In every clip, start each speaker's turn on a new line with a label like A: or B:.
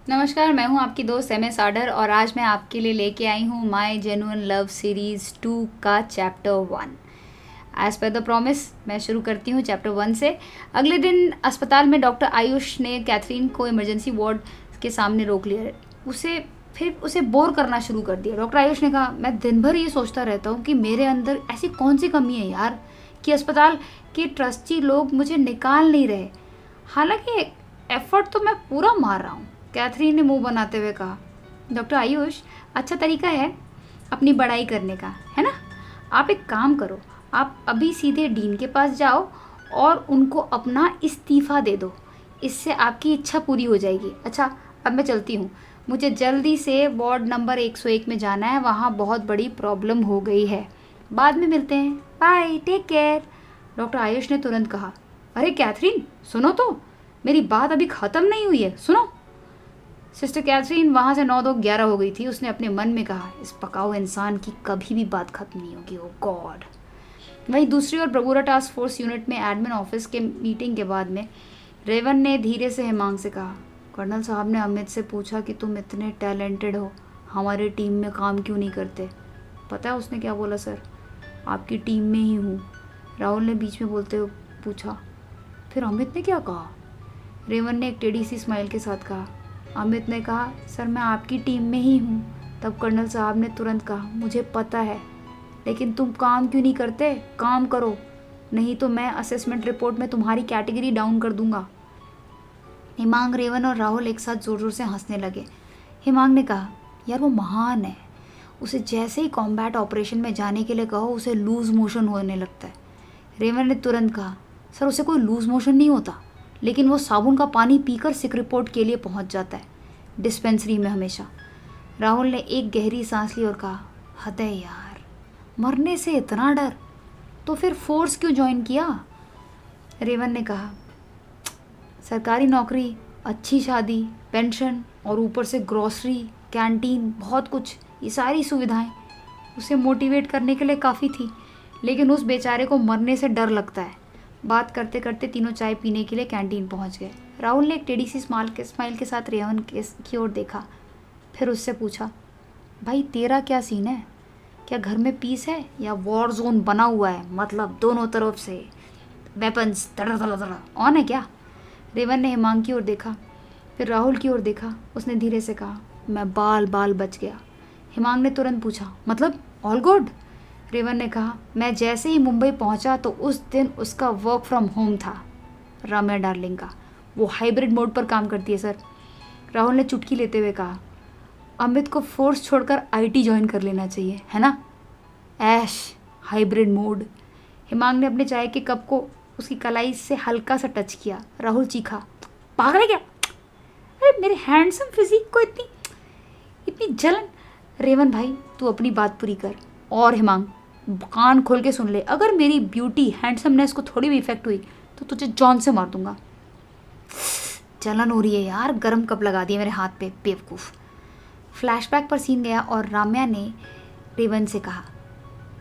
A: नमस्कार, मैं हूं आपकी दोस्त MS आडर और आज मैं आपके लिए लेके आई हूं माय जेन्युइन लव सीरीज़ 2 का chapter 1। As per the promise मैं शुरू करती हूं चैप्टर 1 से। अगले दिन अस्पताल में डॉक्टर आयुष ने कैथरीन को इमरजेंसी वार्ड के सामने रोक लिया। उसे बोर करना शुरू कर दिया। डॉक्टर आयुष ने कहा, मैं दिन भर ये सोचता रहता हूँ कि मेरे अंदर ऐसी कौन सी कमी है यार कि अस्पताल के ट्रस्टी लोग मुझे निकाल नहीं रहे। हालांकि एफर्ट तो मैं पूरा मार रहा हूँ। कैथरीन ने मुंह बनाते हुए कहा, डॉक्टर आयुष, अच्छा तरीका है अपनी बड़ाई करने का, है ना? आप एक काम करो, आप अभी सीधे डीन के पास जाओ और उनको अपना इस्तीफ़ा दे दो। इससे आपकी इच्छा पूरी हो जाएगी। अच्छा, अब मैं चलती हूँ, मुझे जल्दी से वार्ड नंबर 101 में जाना है, वहाँ बहुत बड़ी प्रॉब्लम हो गई है। बाद में मिलते हैं, bye, take care. Doctor Ayush ने तुरंत कहा, अरे कैथरीन, सुनो तो, मेरी बात अभी ख़त्म नहीं हुई है, सुनो। सिस्टर कैथरीन वहाँ से 9-2-11 हो गई थी। उसने अपने मन में कहा, इस पकाऊ इंसान की कभी भी बात खत्म नहीं होगी, ओ गॉड। वहीं दूसरी ओर बगुरा टास्क फोर्स यूनिट में एडमिन ऑफिस के मीटिंग के बाद में रेवन ने धीरे से हेमांग से कहा, कर्नल साहब ने अमित से पूछा कि तुम इतने टैलेंटेड हो, हमारे टीम में काम क्यों नहीं करते? पता है उसने क्या बोला? सर, आपकी टीम में ही हूँ, राहुल ने बीच में बोलते हुए पूछा। फिर अमित ने क्या कहा? रेवन ने एक टेढ़ी सी स्माइल के साथ कहा। अमित ने कहा, सर मैं आपकी टीम में ही हूँ। तब कर्नल साहब ने तुरंत कहा, मुझे पता है, लेकिन तुम काम क्यों नहीं करते? काम करो, नहीं तो मैं असेसमेंट रिपोर्ट में तुम्हारी कैटेगरी डाउन कर दूंगा। हिमांग, रेवन और राहुल एक साथ ज़ोर ज़ोर से हंसने लगे। हिमांग ने कहा, यार वो महान है, उसे जैसे ही कॉम्बैट ऑपरेशन में जाने के लिए कहो उसे लूज़ मोशन होने लगता है। रेवन ने तुरंत कहा, सर उसे कोई लूज़ मोशन नहीं होता, लेकिन वो साबुन का पानी पीकर सिक रिपोर्ट के लिए पहुंच जाता है, डिस्पेंसरी में हमेशा। राहुल ने एक गहरी सांस ली और कहा, हद है यार, मरने से इतना डर, तो फिर फोर्स क्यों ज्वाइन किया? रेवन ने कहा, सरकारी नौकरी, अच्छी शादी, पेंशन और ऊपर से ग्रॉसरी, कैंटीन, बहुत कुछ, ये सारी सुविधाएं उसे मोटिवेट करने के लिए काफ़ी थी, लेकिन उस बेचारे को मरने से डर लगता है। बात करते करते तीनों चाय पीने के लिए कैंटीन पहुंच गए। राहुल ने एक टेढ़ी सी स्माइल के साथ रेवन की ओर देखा, फिर उससे पूछा, भाई तेरा क्या सीन है? क्या घर में पीस है या वॉर जोन बना हुआ है? मतलब दोनों तरफ से वेपन्स धड़ ऑन है क्या? रेवन ने हिमांग की ओर देखा, फिर राहुल की ओर देखा। उसने धीरे से कहा, मैं बाल बच गया। हिमांग ने तुरंत पूछा, मतलब ऑल गुड? रेवन ने कहा, मैं जैसे ही मुंबई पहुंचा तो उस दिन उसका वर्क फ्रॉम होम था, रम्या डार्लिंग का। वो हाइब्रिड मोड पर काम करती है सर। राहुल ने चुटकी लेते हुए कहा, अमित को फोर्स छोड़कर IT ज्वाइन कर लेना चाहिए, है ना? ऐश, हाइब्रिड मोड। हिमांग ने अपने चाय के कप को उसकी कलाई से हल्का सा टच किया। राहुल चीखा, पागल है क्या? अरे मेरे हैंडसम फिजिक को इतनी इतनी जलन। रेवन भाई, तू अपनी बात पूरी कर। और हिमांग, कान खोल के सुन ले, अगर मेरी ब्यूटी हैंडसमनेस को थोड़ी भी इफेक्ट हुई तो तुझे जॉन से मार दूंगा। जलन हो रही है यार, गरम कप लगा दिया मेरे हाथ पे, बेवकूफ़। फ्लैशबैक पर सीन गया और राम्या ने रेवन से कहा,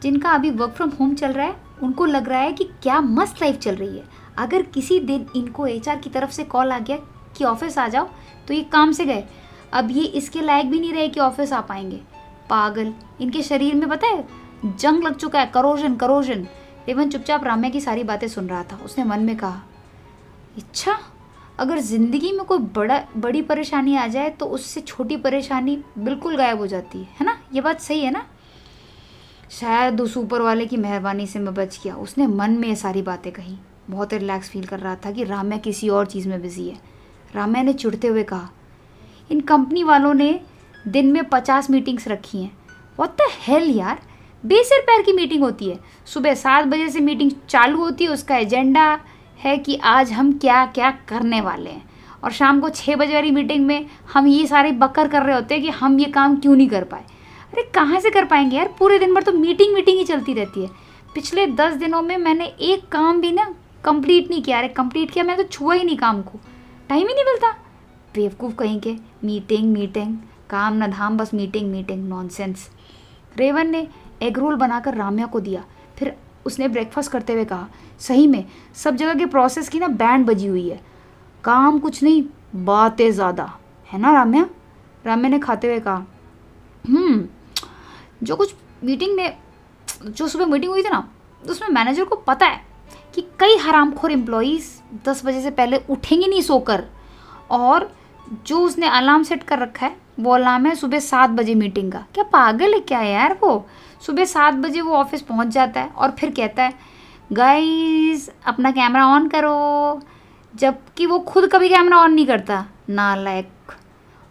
A: जिनका अभी वर्क फ्रॉम होम चल रहा है उनको लग रहा है कि क्या मस्त लाइफ चल रही है। अगर किसी दिन इनको HR की तरफ से कॉल आ गया कि ऑफिस आ जाओ तो ये काम से गए। अब ये इसके लायक भी नहीं रहे कि ऑफिस आ पाएंगे। पागल, इनके शरीर में पता है जंग लग चुका है, करोजन। रेवन चुपचाप राम्या की सारी बातें सुन रहा था। उसने मन में कहा, अच्छा, अगर ज़िंदगी में कोई बड़ी परेशानी आ जाए तो उससे छोटी परेशानी बिल्कुल गायब हो जाती है ना? ये बात सही है ना? शायद उस ऊपर वाले की मेहरबानी से मैं बच गया। उसने मन में ये सारी बातें कही। बहुत रिलैक्स फील कर रहा था कि राम्या किसी और चीज़ में बिजी है। राम्या ने चिढ़ते हुए कहा, इन कंपनी वालों ने दिन में 50 मीटिंग्स रखी हैं। व्हाट द हेल यार, बेसिर पैर की मीटिंग होती है। सुबह 7 बजे से मीटिंग चालू होती है, उसका एजेंडा है कि आज हम क्या क्या करने वाले हैं, और शाम को 6 बजे वाली मीटिंग में हम ये सारे बकर कर रहे होते हैं कि हम ये काम क्यों नहीं कर पाए। अरे कहाँ से कर पाएंगे यार, पूरे दिन भर तो मीटिंग ही चलती रहती है। पिछले 10 दिनों में मैंने एक काम भी ना कंप्लीट नहीं किया। अरे कंप्लीट किया, मैं तो छुआ ही नहीं काम को, टाइम ही नहीं मिलता। बेवकूफ़ कहीं के, मीटिंग, काम न धाम, बस मीटिंग, नॉनसेंस। रेवन ने एग रोल बनाकर राम्या को दिया। फिर उसने ब्रेकफास्ट करते हुए कहा, सही में सब जगह के प्रोसेस की ना बैंड बजी हुई है। काम कुछ नहीं, बातें ज़्यादा, है ना राम्या? राम्या ने खाते हुए कहा। जो कुछ मीटिंग में जो सुबह मीटिंग हुई थी ना, उसमें मैनेजर को पता है कि कई हरामखोर एम्प्लॉयज़ 10 बजे से पहले उठेंगे नहीं सोकर, और जो उसने अलार्म सेट कर रखा है वो अलार्म है सुबह 7 बजे मीटिंग का। क्या पागल है क्या यार? वो सुबह 7 बजे वो ऑफिस पहुंच जाता है और फिर कहता है गाइस अपना कैमरा ऑन करो, जबकि वो खुद कभी कैमरा ऑन नहीं करता, नालायक।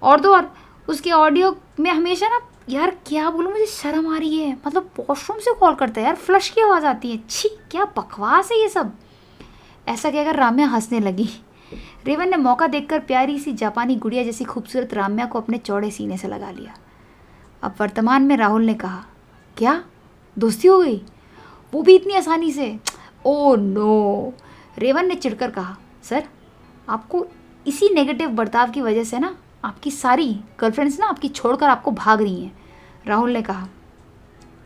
A: और तो और उसके ऑडियो में हमेशा ना, यार क्या बोलूँ, मुझे शर्म आ रही है, मतलब वॉशरूम से कॉल करता है यार, फ्लश की आवाज़ आती है। छी, क्या बकवास है ये सब। ऐसा कहकर राम्या हंसने लगी। रेवन ने मौका देखकर प्यारी सी जापानी गुड़िया जैसी खूबसूरत राम्या को अपने चौड़े सीने से लगा लिया। अब वर्तमान में राहुल ने कहा, क्या दोस्ती हो गई? वो भी इतनी आसानी से? Oh no. रेवन ने चिढ़कर कहा, सर आपको इसी नेगेटिव बर्ताव की वजह से ना आपकी सारी गर्लफ्रेंड्स ना आपकी छोड़कर आपको भाग रही हैं। राहुल ने कहा,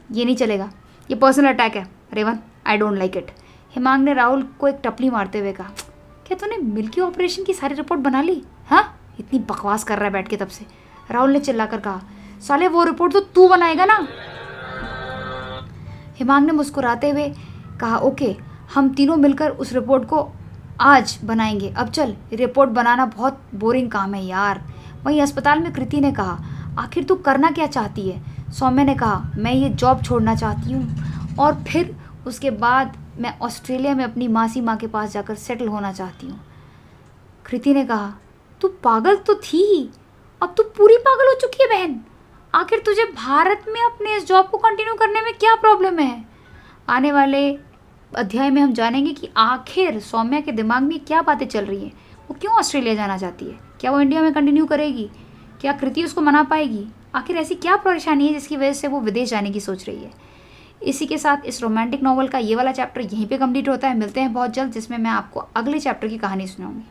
A: ये नहीं चलेगा, ये पर्सनल अटैक है Revan, I don't like it. Himang ने राहुल को एक टपली मारते हुए कहा, क्या तूने मिल्की ऑपरेशन की सारी रिपोर्ट बना ली? हाँ, इतनी बकवास कर रहा है बैठ के तब से। राहुल ने चिल्लाकर कहा, साले वो रिपोर्ट तो तू बनाएगा ना। हिमांग ने मुस्कुराते हुए कहा, ओके, हम तीनों मिलकर उस रिपोर्ट को आज बनाएंगे। अब चल, रिपोर्ट बनाना बहुत बोरिंग काम है यार। वहीं अस्पताल में कृति ने कहा, आखिर तू करना क्या चाहती है? सौम्या ने कहा, मैं ये जॉब छोड़ना चाहती हूँ और फिर उसके बाद मैं ऑस्ट्रेलिया में अपनी मासी माँ के पास जाकर सेटल होना चाहती हूँ। कृति ने कहा, तू पागल तो थी ही, अब तू पूरी पागल हो चुकी है बहन। आखिर तुझे भारत में अपने इस जॉब को कंटिन्यू करने में क्या प्रॉब्लम है? आने वाले अध्याय में हम जानेंगे कि आखिर सौम्या के दिमाग में क्या बातें चल रही हैं। वो क्यों ऑस्ट्रेलिया जाना चाहती है? क्या वो इंडिया में कंटिन्यू करेगी? क्या कृति उसको मना पाएगी? आखिर ऐसी क्या परेशानी है जिसकी वजह से वो विदेश जाने की सोच रही है? इसी के साथ इस रोमांटिक नॉवल का ये वाला चैप्टर यहीं पे कंप्लीट होता है। मिलते हैं बहुत जल्द, जिसमें मैं आपको अगले चैप्टर की कहानी सुनाऊंगी।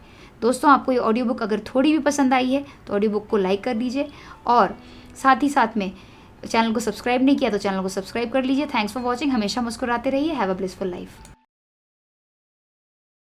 A: दोस्तों, आपको ये ऑडियो बुक अगर थोड़ी भी पसंद आई है तो ऑडियो बुक को लाइक कर दीजिए, और साथ ही साथ में चैनल को सब्सक्राइब नहीं किया तो चैनल को सब्सक्राइब कर लीजिए। Thanks for watching. हमेशा मुस्कुराते रहिए। Have a blissful life.